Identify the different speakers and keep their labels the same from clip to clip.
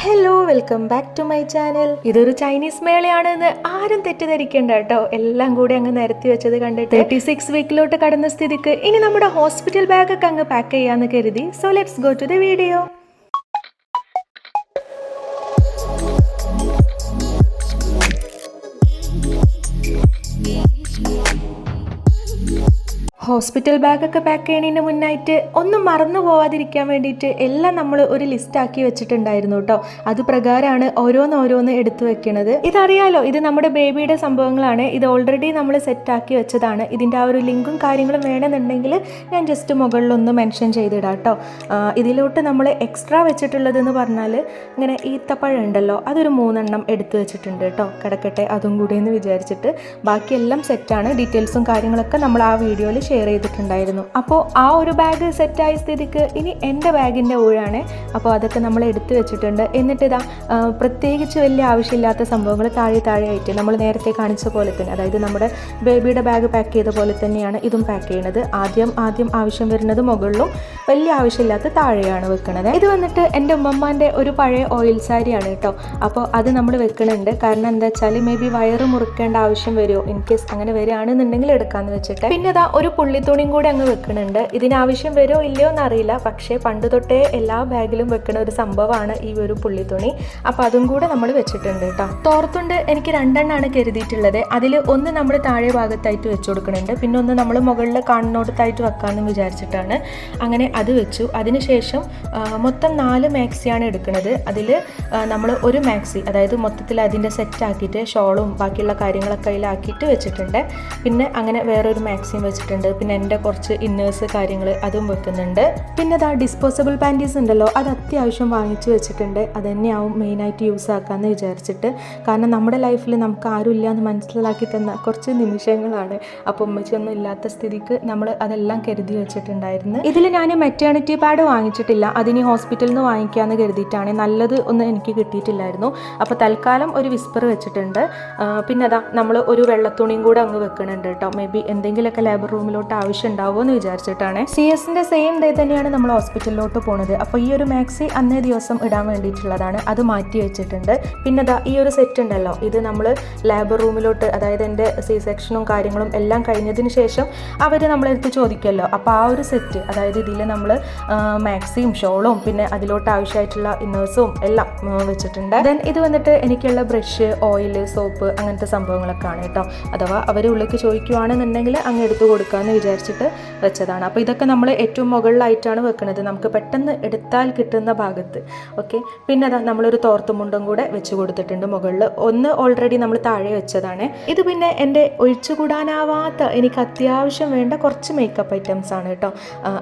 Speaker 1: Hello, welcome back to my channel. ഇതൊരു Chinese മേളയാണെന്ന് ആരും തെറ്റിദ്ധരിക്കേണ്ട കേട്ടോ. എല്ലാം കൂടി അങ്ങ് നിരത്തി വെച്ചത് കണ്ടിട്ട് 36 വീക്കിലോട്ട് കടന്ന സ്ഥിതിക്ക് ഇനി നമ്മുടെ ഹോസ്പിറ്റൽ ബാഗൊക്കെ അങ്ങ് പാക്ക് ചെയ്യാന്ന് കരുതി. So let's go to the video. Hospital ബാഗൊക്കെ പാക്ക് ചെയ്യുന്നതിന് മുന്നായിട്ട് ഒന്നും മറന്നു പോവാതിരിക്കാൻ വേണ്ടിയിട്ട് എല്ലാം നമ്മൾ ഒരു ലിസ്റ്റാക്കി വെച്ചിട്ടുണ്ടായിരുന്നു കേട്ടോ. അത് പ്രകാരമാണ് ഓരോന്ന് എടുത്തു വെക്കണത്. ഇതറിയാലോ, ഇത് നമ്മുടെ ബേബിയുടെ സംഭവങ്ങളാണ്. ഇത് ഓൾറെഡി നമ്മൾ സെറ്റാക്കി വെച്ചതാണ്. ഇതിൻ്റെ ആ ഒരു ലിങ്കും കാര്യങ്ങളും വേണമെന്നുണ്ടെങ്കിൽ ഞാൻ ജസ്റ്റ് മുകളിലൊന്ന് മെൻഷൻ ചെയ്തിടാം കേട്ടോ. ഇതിലോട്ട് നമ്മൾ എക്സ്ട്രാ വെച്ചിട്ടുള്ളതെന്ന് പറഞ്ഞാൽ ഇങ്ങനെ ഈത്തപ്പഴം ഉണ്ടല്ലോ, അതൊരു 3 എണ്ണം എടുത്തു വെച്ചിട്ടുണ്ട് കേട്ടോ. കിടക്കട്ടെ, അതും കൂടി എന്ന് വിചാരിച്ചിട്ട്. ബാക്കിയെല്ലാം സെറ്റാണ്. ഡീറ്റെയിൽസും കാര്യങ്ങളൊക്കെ നമ്മൾ ആ വീഡിയോയിൽ ഷെയർ ചെയ്തിട്ടുണ്ടായിരുന്നു. അപ്പോൾ ആ ഒരു ബാഗ് സെറ്റായ സ്ഥിതിക്ക് ഇനി എൻ്റെ ബാഗിൻ്റെ ഊഴാണ്. അപ്പോൾ അതൊക്കെ നമ്മൾ എടുത്തു വെച്ചിട്ടുണ്ട്. എന്നിട്ട് ഇതാ പ്രത്യേകിച്ച് വലിയ ആവശ്യമില്ലാത്ത സംഭവങ്ങൾ താഴെ ആയിട്ട് നമ്മൾ നേരത്തെ കാണിച്ച പോലെ തന്നെ, അതായത് നമ്മുടെ ബേബിയുടെ ബാഗ് പാക്ക് ചെയ്ത പോലെ തന്നെയാണ് ഇതും പാക്ക് ചെയ്യുന്നത്. ആദ്യം ആവശ്യം വരുന്നത് മുകളിലും വലിയ ആവശ്യമില്ലാത്ത താഴെയാണ് വെക്കുന്നത്. ഇത് വന്നിട്ട് എൻ്റെ ഉമ്മമ്മാൻ്റെ ഒരു പഴയ ഓയിൽ സാരിയാണ് കേട്ടോ. അപ്പോൾ അത് നമ്മൾ വെക്കുന്നുണ്ട്. കാരണം എന്താ വെച്ചാൽ മേ ബി വയറ് മുറിക്കേണ്ട ആവശ്യം വരുമോ, ഇൻ കേസ് അങ്ങനെ വരികയാണെന്നുണ്ടെങ്കിൽ എടുക്കാമെന്ന് വെച്ചിട്ട്. പിന്നെ ഇതാ ഒരു പുള്ളിത്തുണിയും കൂടി അങ്ങ് വെക്കുന്നുണ്ട്. ഇതിനാവശ്യം വരുമോ ഇല്ലയോ എന്നറിയില്ല, പക്ഷേ പണ്ട് തൊട്ടേ എല്ലാ ബാഗിലും വെക്കുന്ന ഒരു സംഭവമാണ് ഈ ഒരു പുള്ളിത്തുണി. അപ്പോൾ അതും കൂടെ നമ്മൾ വെച്ചിട്ടുണ്ട് കേട്ടോ. തോർത്തുണ്ട് എനിക്ക് 2 എണ്ണമാണ് കരുതിയിട്ടുള്ളത്. അതിൽ ഒന്ന് നമ്മൾ താഴെ ഭാഗത്തായിട്ട് വെച്ച് കൊടുക്കുന്നുണ്ട്, പിന്നെ ഒന്ന് നമ്മൾ മുകളിൽ കാണുന്നോടത്തായിട്ട് വെക്കാമെന്ന് വിചാരിച്ചിട്ടാണ് അങ്ങനെ അത് വെച്ചു. അതിനുശേഷം മൊത്തം 4 മാക്സിയാണ് എടുക്കുന്നത്. അതിൽ നമ്മൾ ഒരു മാക്സി, അതായത് മൊത്തത്തിൽ അതിൻ്റെ സെറ്റാക്കിയിട്ട് ഷോളും ബാക്കിയുള്ള കാര്യങ്ങളൊക്കെ അതിലാക്കിയിട്ട് വെച്ചിട്ടുണ്ട്. പിന്നെ അങ്ങനെ വേറൊരു മാക്സിയും വെച്ചിട്ടുണ്ട്. പിന്നെ എൻ്റെ കുറച്ച് ഇന്നേഴ്സ് കാര്യങ്ങൾ അതും വെക്കുന്നുണ്ട്. പിന്നെ അതാ ഡിസ്പോസബിൾ പാൻറ്റീസ് ഉണ്ടല്ലോ, അത് അത്യാവശ്യം വാങ്ങിച്ചു വെച്ചിട്ടുണ്ട്. അത് തന്നെയാവും മെയിനായിട്ട് യൂസ് ആക്കാമെന്ന് വിചാരിച്ചിട്ട്. കാരണം നമ്മുടെ ലൈഫിൽ നമുക്ക് ആരും ഇല്ല എന്ന് മനസ്സിലാക്കി തന്ന കുറച്ച് നിമിഷങ്ങളാണ്. അപ്പോൾ ഉമ്മച്ചിയൊന്നും ഇല്ലാത്ത സ്ഥിതിക്ക് നമ്മൾ അതെല്ലാം കരുതി വെച്ചിട്ടുണ്ടായിരുന്നു. ഇതിൽ ഞാൻ മെറ്റേണിറ്റി പാഡ് വാങ്ങിച്ചിട്ടില്ല. അതിനി ഹോസ്പിറ്റലിൽ നിന്ന് വാങ്ങിക്കാമെന്ന് കരുതിയിട്ടാണ്. നല്ലത് ഒന്നും എനിക്ക് കിട്ടിയിട്ടില്ലായിരുന്നു. അപ്പോൾ തൽക്കാലം ഒരു വിസ്പർ വെച്ചിട്ടുണ്ട്. പിന്നെ അതാ നമ്മൾ ഒരു വെള്ളത്തുണിയും കൂടെ അങ്ങ് വെക്കുന്നുണ്ട് കേട്ടോ. മേ ബി എന്തെങ്കിലുമൊക്കെ ലേബർ റൂമിലോട്ട് ആവശ്യം ഉണ്ടാവുമോ എന്ന് വിചാരിച്ചിട്ടാണ്. CS-ന്റെ സെയിം ഡേ തന്നെയാണ് നമ്മൾ ഹോസ്പിറ്റലിലോട്ട് പോകുന്നത്. അപ്പോൾ ഈ ഒരു മാക്സി അന്നേ ദിവസം ഇടാൻ വേണ്ടിയിട്ടുള്ളതാണ്. അത് മാറ്റി വെച്ചിട്ടുണ്ട്. പിന്നെ ദാ ഈ ഒരു സെറ്റ് ഉണ്ടല്ലോ, ഇത് നമ്മൾ ലേബർ റൂമിലോട്ട്, അതായത് എൻ്റെ C-സെക്ഷനും കാര്യങ്ങളും എല്ലാം കഴിഞ്ഞതിന് ശേഷം അവർ നമ്മളെടുത്ത് ചോദിക്കുമല്ലോ. അപ്പോൾ ആ ഒരു സെറ്റ്, അതായത് ഇതിൽ നമ്മൾ മാക്സിയും ഷോളും പിന്നെ അതിലോട്ട് ആവശ്യമായിട്ടുള്ള ഇന്നേഴ്സും എല്ലാം വെച്ചിട്ടുണ്ട്. ദെൻ ഇത് വന്നിട്ട് എനിക്കുള്ള ബ്രഷ്, ഓയിൽ, സോപ്പ് അങ്ങനത്തെ സംഭവങ്ങളൊക്കെ ആണ് കേട്ടോ. അഥവാ അവർ ഉള്ളിലേക്ക് ചോദിക്കുവാണെന്നുണ്ടെങ്കിൽ അങ്ങ് എടുത്തു കൊടുക്കാമെന്ന് വിചാരിച്ചിട്ട് വെച്ചതാണ്. അപ്പോൾ ഇതൊക്കെ നമ്മൾ ഏറ്റവും മുകളിലായിട്ടാണ് വെക്കുന്നത്, നമുക്ക് പെട്ടെന്ന് എടുത്താൽ കിട്ടുന്ന ഭാഗത്ത്. ഓക്കെ. പിന്നെ അതാ നമ്മളൊരു തോർത്തുമുണ്ടും കൂടെ വെച്ച് കൊടുത്തിട്ടുണ്ട് മുകളിൽ. ഒന്ന് ഓൾറെഡി നമ്മൾ താഴെ വെച്ചതാണ്. ഇത് പിന്നെ എൻ്റെ ഒഴിച്ചുകൂടാനാവാത്ത, എനിക്ക് അത്യാവശ്യം വേണ്ട കുറച്ച് മേക്കപ്പ് ഐറ്റംസ് ആണ് കേട്ടോ.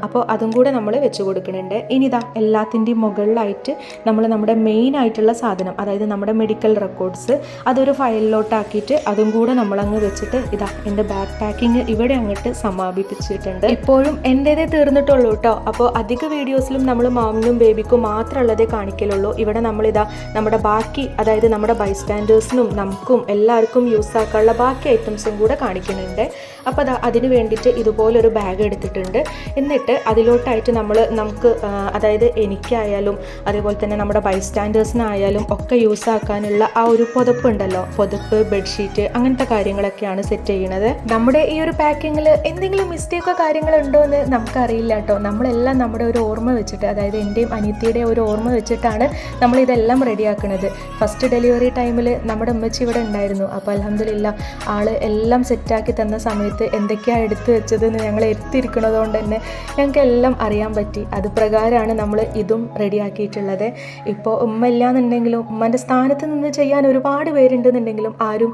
Speaker 1: അപ്പോൾ അതും കൂടെ നമ്മൾ വെച്ച് കൊടുക്കുന്നുണ്ട്. ഇനി ഇതാ എല്ലാത്തിൻ്റെയും മുകളിലായിട്ട് നമ്മൾ നമ്മുടെ മെയിൻ ആയിട്ടുള്ള സാധനം, അതായത് നമ്മുടെ മെഡിക്കൽ റെക്കോർഡ്സ്, അതൊരു ഫയലിലോട്ടാക്കിയിട്ട് അതും കൂടെ നമ്മളങ്ങ് വെച്ചിട്ട് ഇതാ എൻ്റെ ബാക്ക് പാക്കിങ് ഇവിടെ അങ്ങോട്ട് സമാപിപ്പിച്ചിട്ടുണ്ട്. ഇപ്പോഴും എൻ്റേതേ തീർന്നിട്ടുള്ളൂ കേട്ടോ. അപ്പോൾ അധിക വീഡിയോസിലും നമ്മൾ മാമിനും ബേബിക്കും മാത്രമുള്ളതേ കാണിക്കലുള്ളൂ. ഇവിടെ നമ്മളിതാ നമ്മുടെ ബാക്കി, അതായത് നമ്മുടെ ബൈസ്റ്റാൻഡേഴ്സിനും നമുക്കും എല്ലാവർക്കും യൂസ് ആക്കാനുള്ള ബാക്കി ഐറ്റംസും കൂടെ കാണിക്കുന്നുണ്ട്. അപ്പോൾ അതാ അതിന് വേണ്ടിയിട്ട് ഇതുപോലൊരു ബാഗ് എടുത്തിട്ടുണ്ട്. എന്നിട്ട് അതിലോട്ടായിട്ട് നമുക്ക് അതായത് എനിക്കായാലും അതേപോലെ തന്നെ നമ്മുടെ ബൈസ്റ്റാൻഡേഴ്സിനായാലും ഒക്കെ യൂസ് ആക്കാനുള്ള ആ ഒരു പുതപ്പ് ഉണ്ടല്ലോ, പുതപ്പ്, ബെഡ്ഷീറ്റ് അങ്ങനത്തെ കാര്യങ്ങളൊക്കെയാണ് സെറ്റ് ചെയ്യുന്നത്. നമ്മുടെ ഈ ഒരു പാക്കിങ്ങിൽ എന്തെങ്കിലും മിസ്റ്റേക്കോ കാര്യങ്ങളുണ്ടോ എന്ന് നമുക്കറിയില്ല കേട്ടോ. നമ്മളെല്ലാം നമ്മുടെ ഒരു ഓർമ്മ വെച്ചിട്ട്, അതായത് എൻ്റെയും അനിയത്തിയുടെ ഒരു ഓർമ്മ വെച്ചിട്ടാണ് നമ്മളിതെല്ലാം റെഡിയാക്കുന്നത്. ഫസ്റ്റ് ഡെലിവറി ടൈമിൽ നമ്മുടെ ഉമ്മച്ചി ഇവിടെ ഉണ്ടായിരുന്നു. അപ്പോൾ അൽഹംദുലില്ലാ ആൾ എല്ലാം സെറ്റാക്കി തന്ന സമയത്ത് എന്തൊക്കെയാണ് എടുത്തു വെച്ചതെന്ന് ഞങ്ങൾ എത്തിയിരിക്കുന്നത് കൊണ്ട് തന്നെ ഞങ്ങൾക്ക് എല്ലാം അറിയാൻ പറ്റി. അത് പ്രകാരമാണ് നമ്മൾ ഇതും റെഡിയാക്കിയിട്ടുള്ളത്. ഇപ്പോൾ ഉമ്മ ഇല്ലാന്നുണ്ടെങ്കിലും ഉമ്മൻ്റെ സ്ഥാനത്ത് നിന്ന് ചെയ്യാൻ ഒരുപാട് പേരുണ്ടെന്നുണ്ടെങ്കിലും ആരും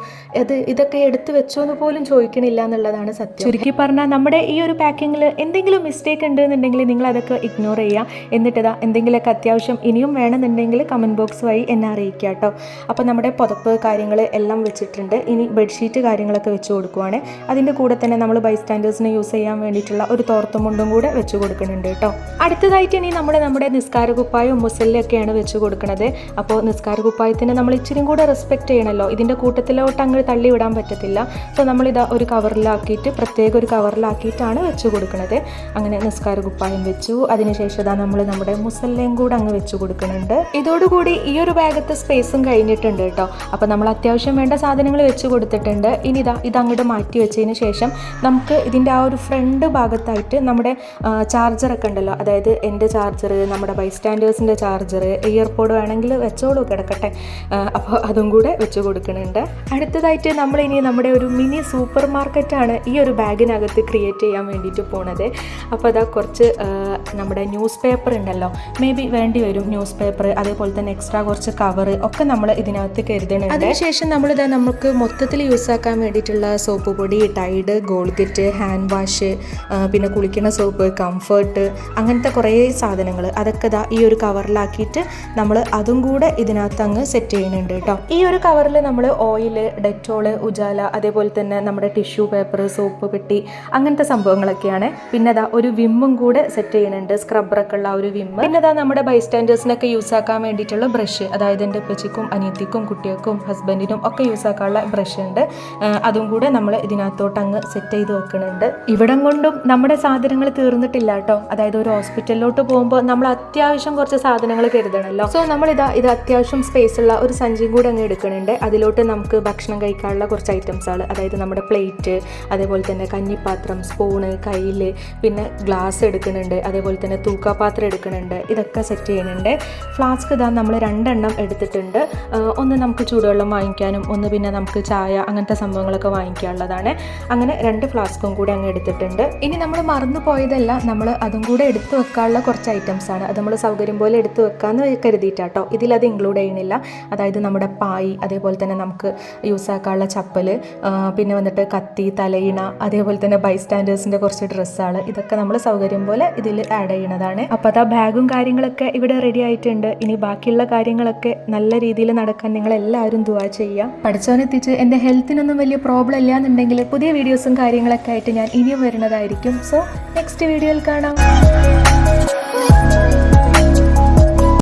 Speaker 1: ഇതൊക്കെ എടുത്തു വെച്ചോ എന്ന് പോലും ചോദിക്കണില്ല എന്നുള്ളതാണ് സത്യം. ചുരുക്കി പറഞ്ഞാൽ നമ്മുടെ ഈ ഒരു പാക്കിങ്ങിൽ എന്തെങ്കിലും മിസ്റ്റേക്ക് ഉണ്ടെന്നുണ്ടെങ്കിൽ നിങ്ങൾ അതൊക്കെ ഇഗ്നോർ ചെയ്യുക. എന്നിട്ട് എന്തെങ്കിലുമൊക്കെ അത്യാവശ്യം ഇനിയും വേണമെന്നുണ്ടെങ്കിൽ കമൻറ്റ് ബോക്സ് വഴി എന്നെ അറിയിക്കുക കേട്ടോ. അപ്പോൾ നമ്മുടെ പുതപ്പ് കാര്യങ്ങൾ എല്ലാം വെച്ചിട്ടുണ്ട്. ഇനി ബെഡ്ഷീറ്റ് കാര്യങ്ങളൊക്കെ വെച്ച് കൊടുക്കുവാണ്. അതിൻ്റെ കൂടെ തന്നെ നമ്മൾ ബൈസ്റ്റാൻഡേഴ്സിന് യൂസ് ചെയ്യാൻ വേണ്ടിയിട്ടുള്ള ഒരു തോർത്തുമുണ്ടും കൂടെ വെച്ച് കൊടുക്കുന്നുണ്ട് കേട്ടോ. അടുത്തതായിട്ട് ഇനി നമ്മുടെ നിസ്കാര കുപ്പായവും മുസല്ലൊക്കെയാണ് വെച്ച് കൊടുക്കുന്നത്. അപ്പോൾ നിസ്കാര കുപ്പായത്തിന് നമ്മൾ ഇച്ചിരി കൂടെ റെസ്പെക്റ്റ് ചെയ്യണമല്ലോ. ഇതിൻ്റെ കൂട്ടത്തിലോട്ട് അങ്ങ് തള്ളി വിടാൻ പറ്റത്തില്ല. സോ നമ്മളിതാ ഒരു കവറിലാക്കിയിട്ട്, പ്രത്യേക ഒരു കവറിൽ കവറിലാക്കിയിട്ടാണ് വെച്ച് കൊടുക്കുന്നത്. അങ്ങനെ നിസ്കാര കുപ്പായം വെച്ചു. അതിനുശേഷം ഇതാ നമ്മൾ നമ്മുടെ മുസല്ലയും കൂടെ അങ്ങ് വെച്ച് കൊടുക്കുന്നുണ്ട്. ഇതോടുകൂടി ഈ ഒരു ബാഗത്തെ സ്പേസും കഴിഞ്ഞിട്ടുണ്ട് കേട്ടോ. അപ്പോൾ നമ്മൾ അത്യാവശ്യം വേണ്ട സാധനങ്ങൾ വെച്ച് കൊടുത്തിട്ടുണ്ട്. ഇനി ഇതങ്ങോട്ട് മാറ്റി വെച്ചതിന് ശേഷം നമുക്ക് ഇതിൻ്റെ ആ ഒരു ഫ്രണ്ട് ഭാഗത്തായിട്ട് നമ്മുടെ ചാർജറൊക്കെ ഉണ്ടല്ലോ, അതായത് എൻ്റെ ചാർജർ, നമ്മുടെ ബൈസ്റ്റാൻഡേഴ്സിൻ്റെ ചാർജർ, ഇയർപോഡ് വേണമെങ്കിൽ വെച്ചോളൂ കിടക്കട്ടെ. അപ്പോൾ അതും കൂടെ വെച്ച് കൊടുക്കുന്നുണ്ട്. അടുത്തതായിട്ട് നമ്മളിനി നമ്മുടെ ഒരു മിനി സൂപ്പർ മാർക്കറ്റാണ് ഈ ഒരു ബാഗിനകത്ത് ക്രിയേറ്റ് ചെയ്യാൻ വേണ്ടിയിട്ട് പോണത്. അപ്പോൾ അതാ കുറച്ച് നമ്മുടെ ന്യൂസ് പേപ്പർ ഉണ്ടല്ലോ, മേ ബി വേണ്ടി വരും ന്യൂസ് പേപ്പർ, അതേപോലെ തന്നെ എക്സ്ട്രാ കുറച്ച് കവർ ഒക്കെ നമ്മൾ ഇതിനകത്ത് കരുതണുണ്ട്. അതിനുശേഷം നമുക്ക് മൊത്തത്തിൽ യൂസ് ആക്കാൻ വേണ്ടിയിട്ടുള്ള സോപ്പ് പൊടി, ടൈഡ്, ഗോൾഗറ്റ്, ഹാൻഡ് വാഷ്, പിന്നെ കുളിക്കുന്ന സോപ്പ്, കംഫർട്ട്, അങ്ങനത്തെ കുറേ സാധനങ്ങൾ അതൊക്കെ ഈ ഒരു കവറിലാക്കിയിട്ട് നമ്മൾ അതും കൂടെ ഇതിനകത്ത് അങ്ങ് സെറ്റ് ചെയ്യുന്നുണ്ട് കേട്ടോ. ഈ ഒരു കവറിൽ നമ്മൾ ഓയിൽ, ഡെറ്റോൾ, ഉജാല, അതേപോലെ തന്നെ നമ്മുടെ ടിഷ്യൂ പേപ്പർ, സോപ്പ് പെട്ടി, അങ്ങനത്തെ സംഭവങ്ങളൊക്കെയാണ്. പിന്നെ ഒരു വിമ്മും കൂടെ സെറ്റ് ചെയ്യുന്നുണ്ട്, സ്ക്രബ്ബറൊക്കെ ഉള്ള ഒരു വിമ്മ്. പിന്നെ നമ്മുടെ ബൈസ്റ്റാൻഡേഴ്സിനൊക്കെ യൂസ് ആക്കാൻ വേണ്ടിയിട്ടുള്ള ബ്രഷ്, അതായത് എൻ്റെ ഉപ്പച്ചിക്കും അനിയത്തിക്കും കുട്ടികൾക്കും ഹസ്ബൻഡിനും ഒക്കെ യൂസ് ആക്കാനുള്ള ബ്രഷ് ഉണ്ട്. അതും കൂടെ നമ്മൾ ഇതിനകത്തോട്ട് അങ്ങ് സെറ്റ് ചെയ്ത് വെക്കുന്നുണ്ട്. ഇവിടം കൊണ്ടും നമ്മുടെ സാധനങ്ങൾ തീർന്നിട്ടില്ല കേട്ടോ. അതായത് ഒരു ഹോസ്പിറ്റലിലോട്ട് പോകുമ്പോൾ നമ്മൾ അത്യാവശ്യം കുറച്ച് സാധനങ്ങൾ കരുതണമല്ലോ. സോ ഇത് അത്യാവശ്യം സ്പേസ് ഉള്ള ഒരു സഞ്ചിയും കൂടെ അങ്ങ് എടുക്കുന്നുണ്ട്. അതിലോട്ട് നമുക്ക് ഭക്ഷണം കഴിക്കാനുള്ള കുറച്ച് ഐറ്റംസാണ്, അതായത് നമ്മുടെ പ്ലേറ്റ്, അതേപോലെ തന്നെ കഞ്ഞിപ്പാത്രം, സ്പൂണ്, കയ്യിൽ, പിന്നെ ഗ്ലാസ് എടുക്കുന്നുണ്ട്, അതേപോലെ തന്നെ തൂക്കാപാത്രം എടുക്കുന്നുണ്ട്. ഇതൊക്കെ സെറ്റ് ചെയ്യുന്നുണ്ട്. ഫ്ലാസ്ക് നമ്മൾ 2 എണ്ണം എടുത്തിട്ടുണ്ട്. ഒന്ന് നമുക്ക് ചൂടുവെള്ളം വാങ്ങിക്കാനും, ഒന്ന് പിന്നെ നമുക്ക് ചായ അങ്ങനത്തെ സംഭവങ്ങളൊക്കെ വാങ്ങിക്കാനുള്ളതാണ്. അങ്ങനെ 2 ഫ്ലാസ്കും കൂടി അങ്ങ് എടുത്തിട്ടുണ്ട്. ഇനി നമ്മൾ മറന്നു പോയതല്ല, നമ്മൾ അതും കൂടെ എടുത്തു വെക്കാനുള്ള കുറച്ച് ഐറ്റംസാണ്. അത് നമ്മൾ സൗകര്യം പോലെ എടുത്തു വെക്കാമെന്ന് കരുതിയിട്ടാട്ടോ. ഇതിലത് ഇൻക്ലൂഡ് ചെയ്യുന്നില്ല. അതായത് നമ്മുടെ പായ്, അതേപോലെ തന്നെ നമുക്ക് യൂസ് ആക്കാനുള്ള ചപ്പൽ, പിന്നെ വന്നിട്ട് കത്തി, തലയിണ, അതേപോലെ തന്നെ ബൈസ്റ്റാൻഡേഴ്സിൻ്റെ കുറച്ച് ഡ്രസ്സാണ്. ഇതൊക്കെ നമ്മൾ സൗകര്യം പോലെ ഇതിൽ ആഡ് ചെയ്യണതാണ്. അപ്പോൾ ബാഗും കാര്യങ്ങളൊക്കെ ഇവിടെ റെഡി ആയിട്ടുണ്ട്. ഇനി ബാക്കിയുള്ള കാര്യങ്ങളൊക്കെ നല്ല രീതിയിൽ നടക്കാൻ നിങ്ങളെല്ലാവരും ദുആ ചെയ്യുക. പഠിച്ചവനെത്തിച്ച് എൻ്റെ ഹെൽത്തിനൊന്നും വലിയ പ്രോബ്ലം ഇല്ല എന്നുണ്ടെങ്കിൽ പുതിയ വീഡിയോസും കാര്യങ്ങളൊക്കെ ആയിട്ട് ഞാൻ ഇനിയും വരുന്നതായിരിക്കും. സോ നെക്സ്റ്റ് വീഡിയോയിൽ കാണാം.